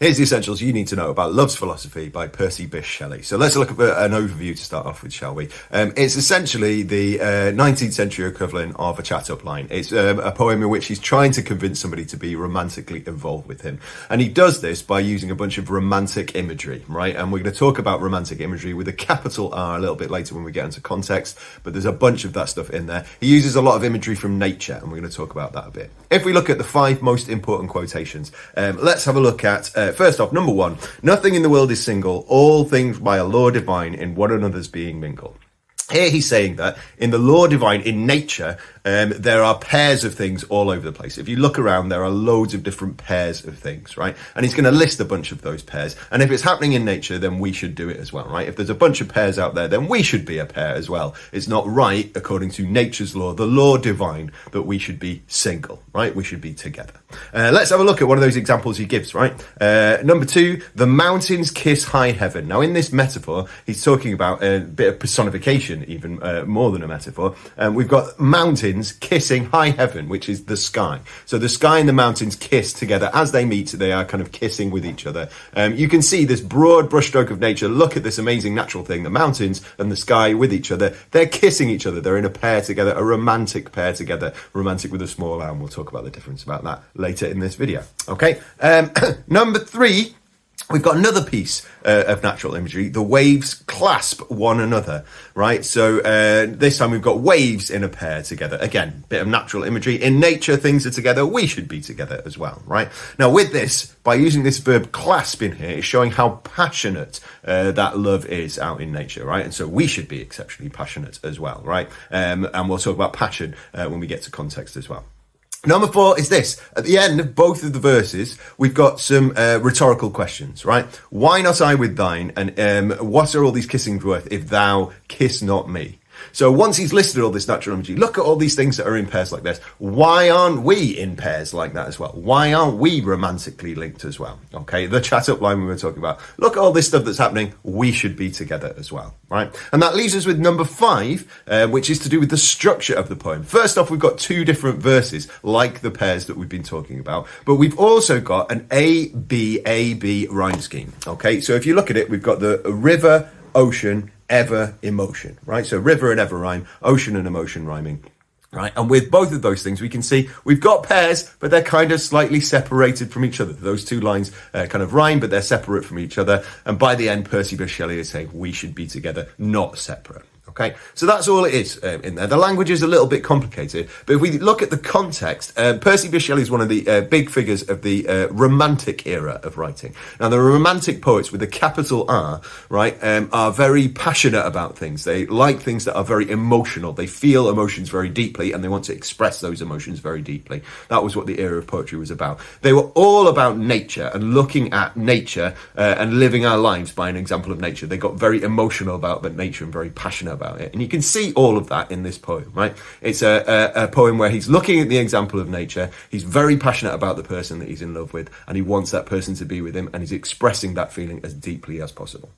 Here's the essentials you need to know about Love's Philosophy by Percy Bysshe Shelley. So let's look at an overview to start off with, shall we? It's essentially the 19th century equivalent of a chat-up line. It's a poem in which he's trying to convince somebody to be romantically involved with him. And he does this by using a bunch of romantic imagery, right? And we're going to talk about romantic imagery with a capital R a little bit later when we get into context, but there's a bunch of that stuff in there. He uses a lot of imagery from nature, and we're going to talk about that a bit. If we look at the 5 most important quotations, let's have a look at first off, number 1, nothing in the world is single, all things by a law divine in one another's being mingled. Here he's saying that in the law divine, in nature, there are pairs of things all over the place. If you look around, there are loads of different pairs of things, right? And he's going to list a bunch of those pairs. And if it's happening in nature, then we should do it as well, right? If there's a bunch of pairs out there, then we should be a pair as well. It's not right, according to nature's law, the law divine, that we should be single, right? We should be together. Let's have a look at one of those examples he gives, right? Number 2, the mountains kiss high heaven. Now, in this metaphor, he's talking about a bit of personification, even more than a metaphor. We've got mountains kissing high heaven, which is the sky. So the sky and the mountains kiss together. As they meet, they are kind of kissing with each other. You can see this broad brushstroke of nature. Look at this amazing natural thing. The mountains and the sky with each other. They're kissing each other. They're in a pair together, a romantic pair together. Romantic with a small r, and we'll talk about the difference about that later in this video. Okay. Number 3, we've got another piece of natural imagery. The waves clasp one another, right? So this time we've got waves in a pair together. Again, bit of natural imagery. In nature, things are together. We should be together as well, right? Now with this, by using this verb clasp in here, it's showing how passionate that love is out in nature, right? And so we should be exceptionally passionate as well, right? And we'll talk about passion when we get to context as well. Number 4 is this. At the end of both of the verses, we've got some rhetorical questions, right? Why not I with thine? And what are all these kissings worth if thou kiss not me? So once he's listed all this natural imagery, look at all these things that are in pairs like this. Why aren't we in pairs like that as well? Why aren't we romantically linked as well? Okay, the chat up line we were talking about. Look at all this stuff that's happening. We should be together as well, right? And that leaves us with number 5, which is to do with the structure of the poem. First off, we've got 2 different verses, like the pairs that we've been talking about, but we've also got an A-B rhyme scheme, okay? So if you look at it, we've got the river, ocean, ever, emotion, right? So river and ever rhyme, ocean and emotion rhyming, right? And with both of those things, we can see we've got pairs, but they're kind of slightly separated from each other. Those 2 lines kind of rhyme, but they're separate from each other. And by the end, Percy Bysshe Shelley is saying we should be together, not separate. Okay, so that's all it is in there. The language is a little bit complicated, but if we look at the context, Percy Bysshe Shelley is one of the big figures of the Romantic era of writing. Now, the Romantic poets with a capital R, right, are very passionate about things. They like things that are very emotional. They feel emotions very deeply, and they want to express those emotions very deeply. That was what the era of poetry was about. They were all about nature and looking at nature and living our lives by an example of nature. They got very emotional about nature and very passionate about it. And you can see all of that in this poem, right? It's a poem where he's looking at the example of nature. He's very passionate about the person that he's in love with, and he wants that person to be with him, and he's expressing that feeling as deeply as possible.